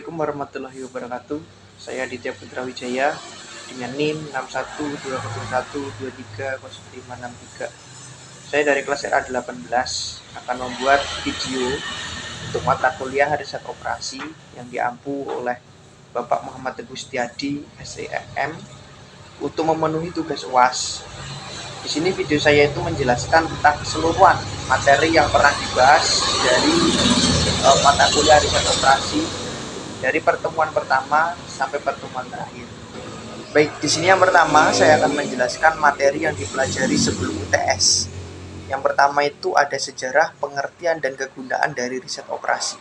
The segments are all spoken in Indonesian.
Assalamualaikum warahmatullahi wabarakatuh. Saya Aditya Putra Wijaya dengan NIM 6120123053. Saya dari kelas RA18 akan membuat video untuk mata kuliah riset operasi yang diampu oleh Bapak Muhammad Teguh Setiadi, SEM, untuk memenuhi tugas UAS. Di sini video saya itu menjelaskan tentang keseluruhan materi yang pernah dibahas dari mata kuliah riset operasi dari pertemuan pertama sampai pertemuan terakhir. Baik, di sini yang pertama saya akan menjelaskan materi yang dipelajari sebelum UTS. Yang pertama itu ada sejarah, pengertian, dan kegunaan dari riset operasi.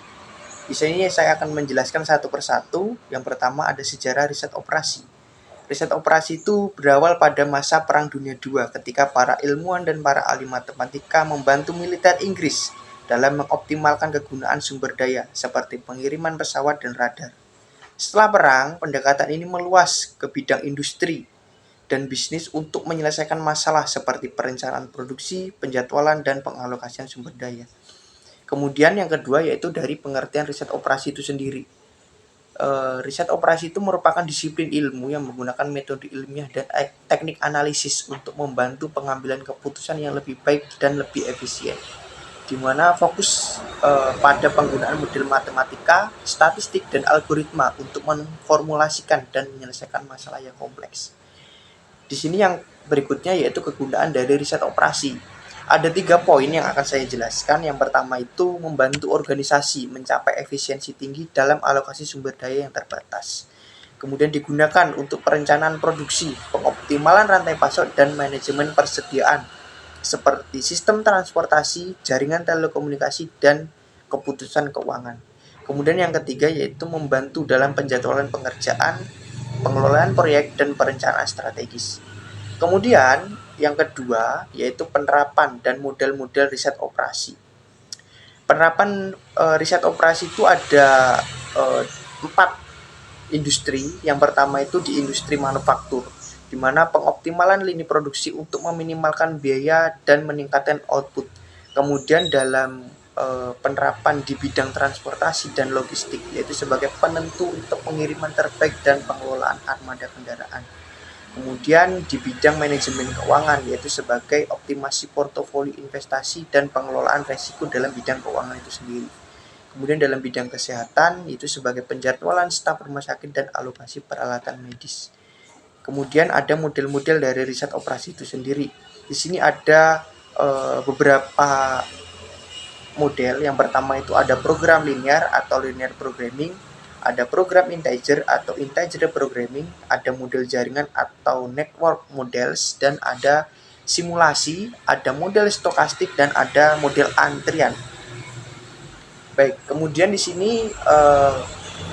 Di sini saya akan menjelaskan satu persatu. Yang pertama ada sejarah riset operasi. Riset operasi itu berawal pada masa Perang Dunia II ketika para ilmuwan dan para ahli matematika membantu militer Inggris dalam mengoptimalkan kegunaan sumber daya seperti pengiriman pesawat dan radar. Setelah perang, pendekatan ini meluas ke bidang industri dan bisnis untuk menyelesaikan masalah seperti perencanaan produksi, penjadwalan, dan pengalokasian sumber daya. Kemudian yang kedua yaitu dari pengertian riset operasi itu sendiri. Riset operasi itu merupakan disiplin ilmu yang menggunakan metode ilmiah dan teknik analisis untuk membantu pengambilan keputusan yang lebih baik dan lebih efisien, di mana fokus pada penggunaan model matematika, statistik, dan algoritma untuk memformulasikan dan menyelesaikan masalah yang kompleks. Di sini yang berikutnya yaitu kegunaan dari riset operasi. Ada 3 poin yang akan saya jelaskan. Yang pertama itu membantu organisasi mencapai efisiensi tinggi dalam alokasi sumber daya yang terbatas. Kemudian digunakan untuk perencanaan produksi, pengoptimalan rantai pasok, dan manajemen persediaan seperti sistem transportasi, jaringan telekomunikasi, dan keputusan keuangan. Kemudian yang ketiga yaitu membantu dalam penjadwalan pengerjaan, pengelolaan proyek, dan perencanaan strategis. Kemudian yang kedua yaitu penerapan dan model-model riset operasi. Penerapan riset operasi itu ada 4 industri. Yang pertama itu di industri manufaktur, di mana pengoptimalan lini produksi untuk meminimalkan biaya dan meningkatkan output. Kemudian dalam penerapan di bidang transportasi dan logistik, yaitu sebagai penentu untuk pengiriman terbaik dan pengelolaan armada kendaraan. Kemudian di bidang manajemen keuangan, yaitu sebagai optimasi portofolio investasi dan pengelolaan risiko dalam bidang keuangan itu sendiri. Kemudian dalam bidang kesehatan, itu sebagai penjadwalan staf rumah sakit dan alokasi peralatan medis. Kemudian ada model-model dari riset operasi itu sendiri. Di sini ada beberapa model. Yang pertama itu ada program linear atau linear programming, ada program integer atau integer programming, ada model jaringan atau network models, dan ada simulasi, ada model stokastik, dan ada model antrian. Baik, kemudian di sini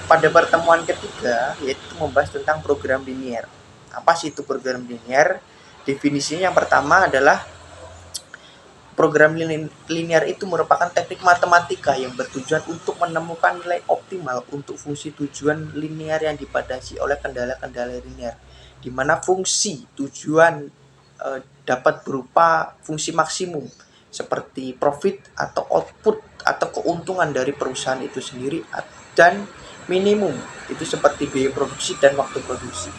pada pertemuan ketiga yaitu membahas tentang program linear. Apa sih itu program linear? Definisinya yang pertama adalah program linear itu merupakan teknik matematika yang bertujuan untuk menemukan nilai optimal untuk fungsi tujuan linear yang dibatasi oleh kendala-kendala linear, di mana fungsi tujuan dapat berupa fungsi maksimum seperti profit atau output atau keuntungan dari perusahaan itu sendiri, dan minimum itu seperti biaya produksi dan waktu produksi.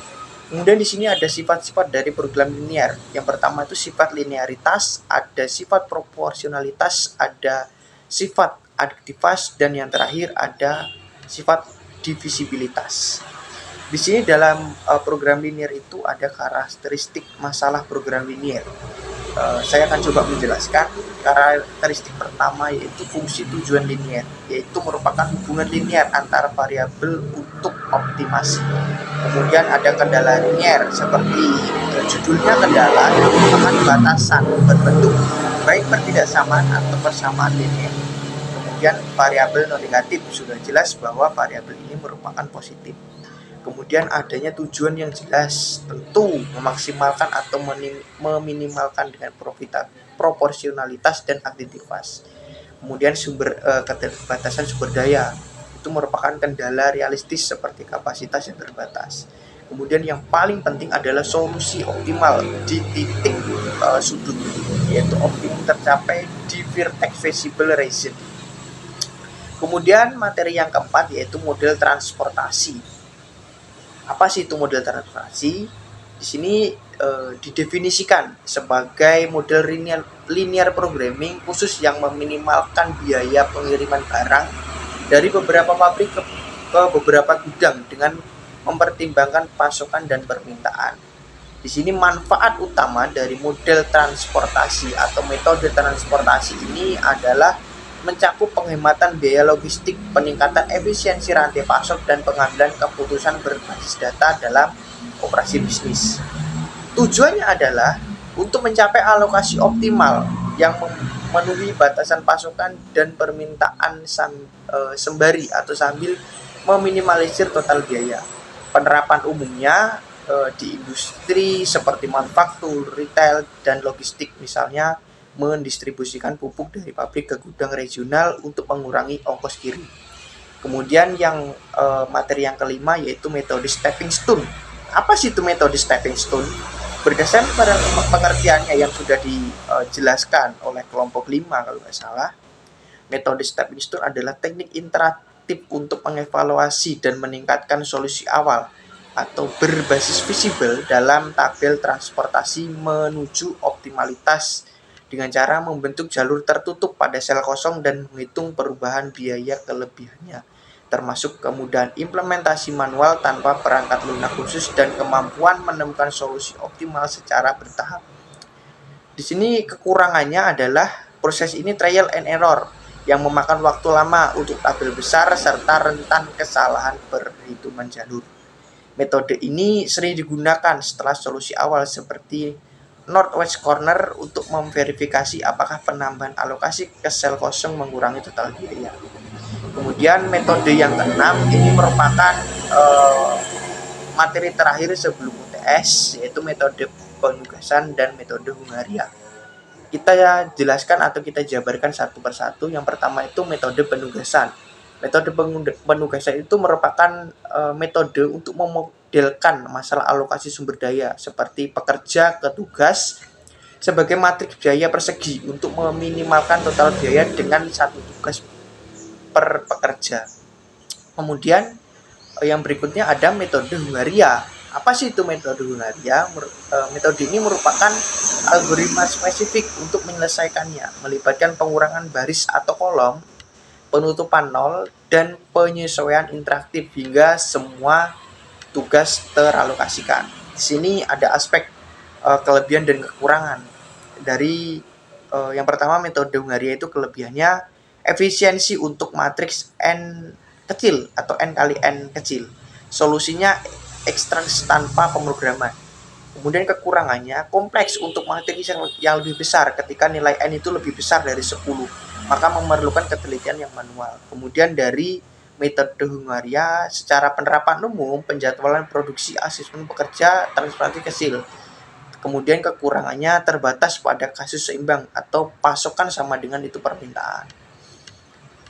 Kemudian di sini ada sifat-sifat dari program linear. Yang pertama itu sifat linearitas, ada sifat proporsionalitas, ada sifat additivas, dan yang terakhir ada sifat divisibilitas. Di sini dalam program linear itu ada karakteristik masalah program linear. Saya akan coba menjelaskan. Karakteristik pertama yaitu fungsi tujuan linear, yaitu merupakan hubungan linear antara variabel untuk optimasi. Kemudian ada kendala linear seperti judulnya kendala yang merupakan batasan berbentuk baik pertidaksamaan atau persamaan linear. Kemudian variabel non negatif, sudah jelas bahwa variabel ini merupakan positif. Kemudian adanya tujuan yang jelas, tentu memaksimalkan atau meminimalkan dengan proporsionalitas dan additivas. Kemudian keterbatasan sumber daya itu merupakan kendala realistis seperti kapasitas yang terbatas. Kemudian yang paling penting adalah solusi optimal di titik sudut, yaitu optimum tercapai di vertex visible region. Kemudian materi yang keempat yaitu model transportasi. Apa sih itu model transportasi? Di sini didefinisikan sebagai model linear programming khusus yang meminimalkan biaya pengiriman barang dari beberapa pabrik ke beberapa gudang dengan mempertimbangkan pasokan dan permintaan. Di sini manfaat utama dari model transportasi atau metode transportasi ini adalah mencakup penghematan biaya logistik, peningkatan efisiensi rantai pasok, dan pengambilan keputusan berbasis data dalam operasi bisnis. Tujuannya adalah untuk mencapai alokasi optimal yang memenuhi batasan pasokan dan permintaan sembari atau sambil meminimalisir total biaya. Penerapan umumnya di industri seperti manufaktur, retail, dan logistik, misalnya mendistribusikan pupuk dari pabrik ke gudang regional untuk mengurangi ongkos kirim. Kemudian yang materi yang kelima yaitu metode stepping stone. Apa sih itu metode stepping stone? Berdasarkan pada pengertiannya yang sudah dijelaskan oleh kelompok 5 kalau nggak salah, metode stepping stone adalah teknik interaktif untuk mengevaluasi dan meningkatkan solusi awal atau berbasis visible dalam tabel transportasi menuju optimalitas dengan cara membentuk jalur tertutup pada sel kosong dan menghitung perubahan biaya kelebihannya, termasuk kemudahan implementasi manual tanpa perangkat lunak khusus dan kemampuan menemukan solusi optimal secara bertahap. Di sini kekurangannya adalah proses ini trial and error yang memakan waktu lama untuk tabel besar serta rentan kesalahan perhitungan jalur. Metode ini sering digunakan setelah solusi awal seperti Northwest Corner untuk memverifikasi apakah penambahan alokasi ke sel kosong mengurangi total biaya. Kemudian metode yang keenam ini merupakan materi terakhir sebelum UTS, yaitu metode penugasan dan metode Hungaria. Kita jelaskan atau kita jabarkan satu persatu. Yang pertama itu metode penugasan. Metode penugasan itu merupakan metode untuk memodelkan masalah alokasi sumber daya seperti pekerja ke tugas sebagai matriks biaya persegi untuk meminimalkan total biaya dengan satu tugas per pekerja. Kemudian yang berikutnya ada metode Hungaria. Apa sih itu metode Hungaria? Metode ini merupakan algoritma spesifik untuk menyelesaikannya, melibatkan pengurangan baris atau kolom, penutupan nol, dan penyesuaian interaktif hingga semua tugas teralokasikan. Di sini ada aspek kelebihan dan kekurangan. Dari yang pertama metode Hungaria itu kelebihannya efisiensi untuk matriks N kecil atau N kali N kecil. Solusinya ekstraks tanpa pemrograman. Kemudian kekurangannya kompleks untuk matriks yang lebih besar ketika nilai N itu lebih besar dari 10. Maka memerlukan ketelitian yang manual. Kemudian dari metode Hungaria, secara penerapan umum, penjadwalan produksi asesmen pekerja transportasi kecil. Kemudian kekurangannya terbatas pada kasus seimbang atau pasokan sama dengan itu permintaan.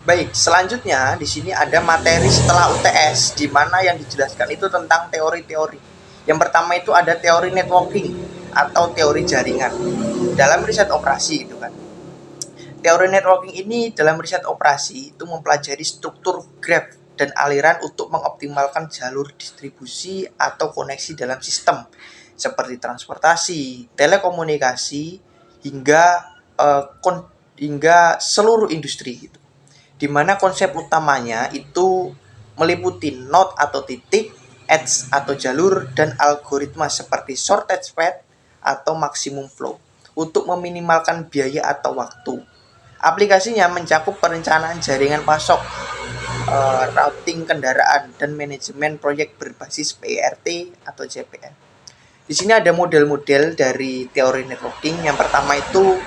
Baik, selanjutnya di sini ada materi setelah UTS, di mana yang dijelaskan itu tentang teori-teori. Yang pertama itu ada teori networking atau teori jaringan. Dalam riset operasi itu kan. Teori networking ini dalam riset operasi itu mempelajari struktur graph dan aliran untuk mengoptimalkan jalur distribusi atau koneksi dalam sistem seperti transportasi, telekomunikasi hingga seluruh industri gitu. Di mana konsep utamanya itu meliputi node atau titik, edge atau jalur, dan algoritma seperti shortest path atau maximum flow untuk meminimalkan biaya atau waktu. Aplikasinya mencakup perencanaan jaringan pasok, routing kendaraan, dan manajemen proyek berbasis PERT atau JPL. Di sini ada model-model dari teori networking. Yang pertama itu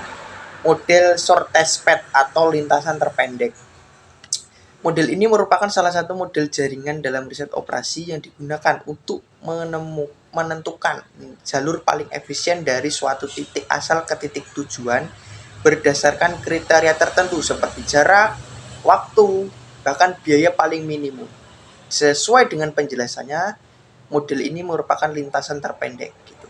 model shortest path atau lintasan terpendek. Model ini merupakan salah satu model jaringan dalam riset operasi yang digunakan untuk menentukan jalur paling efisien dari suatu titik asal ke titik tujuan berdasarkan kriteria tertentu seperti jarak, waktu, bahkan biaya paling minimum. Sesuai dengan penjelasannya, model ini merupakan lintasan terpendek gitu.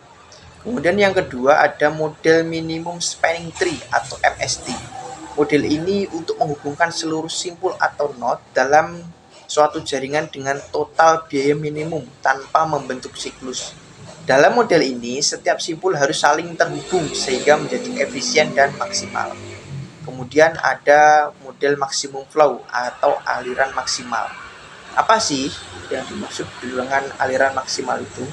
Kemudian yang kedua ada model minimum spanning tree atau MST. Model ini untuk menghubungkan seluruh simpul atau node dalam suatu jaringan dengan total biaya minimum tanpa membentuk siklus. Dalam model ini, setiap simpul harus saling terhubung sehingga menjadi efisien dan maksimal. Kemudian ada model maximum flow atau aliran maksimal. Apa sih yang dimaksud dengan aliran maksimal itu?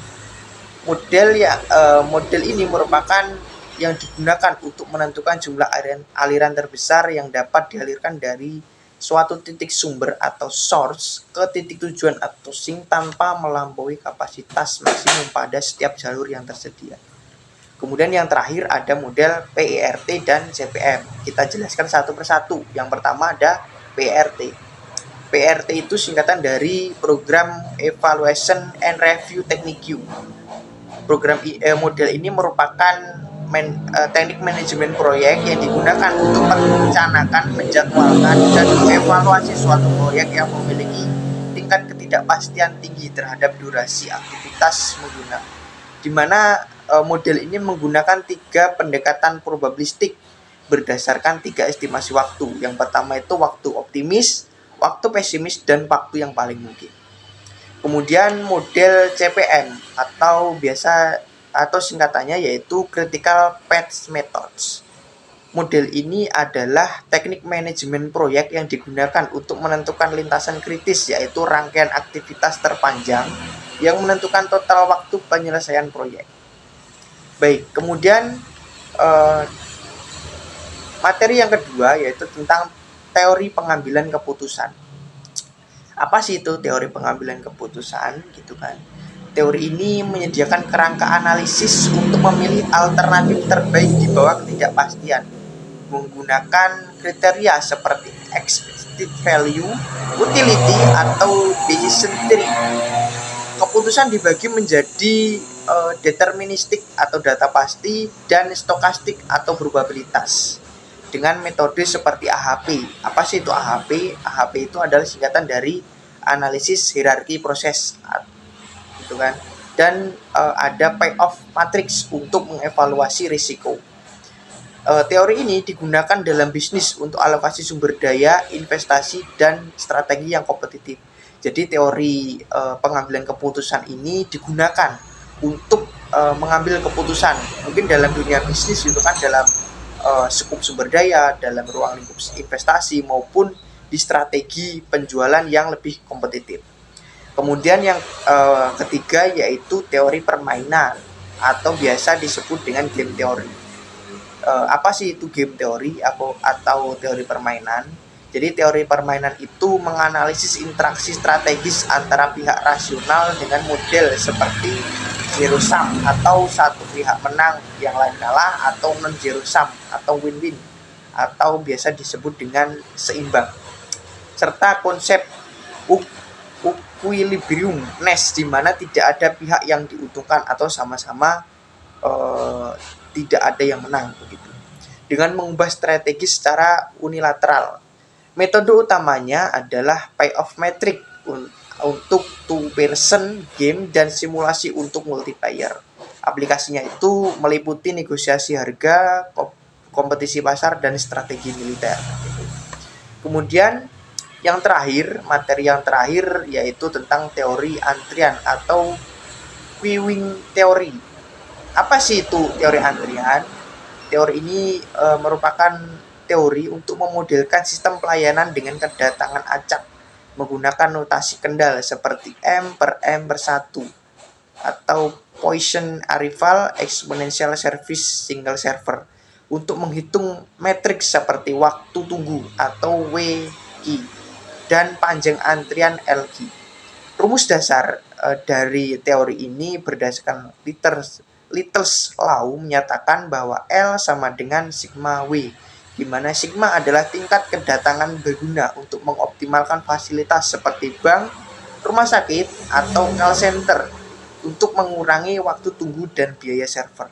Model ini merupakan yang digunakan untuk menentukan jumlah aliran terbesar yang dapat dialirkan dari suatu titik sumber atau source ke titik tujuan atau sink tanpa melampaui kapasitas maksimum pada setiap jalur yang tersedia. Kemudian yang terakhir ada model PERT dan CPM. Kita jelaskan satu persatu. Yang pertama ada PERT. PERT itu singkatan dari Program Evaluation and Review Technique. Model ini merupakan teknik manajemen proyek yang digunakan untuk merencanakan, menjadwalkan, dan mengevaluasi suatu proyek yang memiliki tingkat ketidakpastian tinggi terhadap durasi aktivitas pengguna, di mana model ini menggunakan 3 pendekatan probabilistik berdasarkan 3 estimasi waktu. Yang pertama itu waktu optimis, waktu pesimis, dan waktu yang paling mungkin. Kemudian model CPM atau singkatannya yaitu Critical Path Methods. Model ini adalah teknik manajemen proyek yang digunakan untuk menentukan lintasan kritis, yaitu rangkaian aktivitas terpanjang yang menentukan total waktu penyelesaian proyek. Baik, kemudian materi yang kedua yaitu tentang teori pengambilan keputusan. Apa sih itu teori pengambilan keputusan gitu kan? Teori ini menyediakan kerangka analisis untuk memilih alternatif terbaik di bawah ketidakpastian menggunakan kriteria seperti expected value, utility, atau decision tree. Keputusan dibagi menjadi deterministik atau data pasti dan stokastik atau probabilitas dengan metode seperti AHP. Apa sih itu AHP? AHP itu adalah singkatan dari analisis hierarki proses, gitu kan. Dan ada payoff matrix untuk mengevaluasi risiko. Teori ini digunakan dalam bisnis untuk alokasi sumber daya, investasi, dan strategi yang kompetitif. Jadi teori pengambilan keputusan ini digunakan untuk mengambil keputusan. Mungkin dalam dunia bisnis itu kan dalam skup sumber daya, dalam ruang lingkup investasi, maupun di strategi penjualan yang lebih kompetitif. Kemudian yang ketiga yaitu teori permainan atau biasa disebut dengan game theory. Apa sih itu game teori atau teori permainan? Jadi teori permainan itu menganalisis interaksi strategis antara pihak rasional dengan model seperti zero sum atau satu pihak menang yang lain kalah, atau non zero sum atau win-win atau biasa disebut dengan seimbang, serta konsep equilibriumness di mana tidak ada pihak yang diuntungkan atau sama-sama tidak ada yang menang begitu. Dengan mengubah strategi secara unilateral. Metode utamanya adalah payoff metric untuk two-person game dan simulasi untuk multiplayer. Aplikasinya itu meliputi negosiasi harga, kompetisi pasar, dan strategi militer. Kemudian materi yang terakhir yaitu tentang teori antrian atau queuing theory. Apa sih itu teori antrian? Teori ini merupakan teori untuk memodelkan sistem pelayanan dengan kedatangan acak menggunakan notasi kendal seperti M per M per 1 atau Poisson arrival exponential service single server untuk menghitung metrik seperti waktu tunggu atau WI dan panjang antrian LG. Rumus dasar dari teori ini berdasarkan Little's Law menyatakan bahwa L sama dengan sigma W, di mana sigma adalah tingkat kedatangan berguna untuk mengoptimalkan fasilitas seperti bank, rumah sakit, atau call center untuk mengurangi waktu tunggu dan biaya server.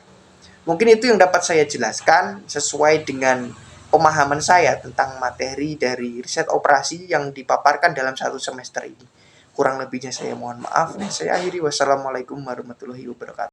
Mungkin itu yang dapat saya jelaskan sesuai dengan pemahaman saya tentang materi dari riset operasi yang dipaparkan dalam 1 semester ini. Kurang lebihnya saya mohon maaf dan saya akhiri. Wassalamualaikum warahmatullahi wabarakatuh.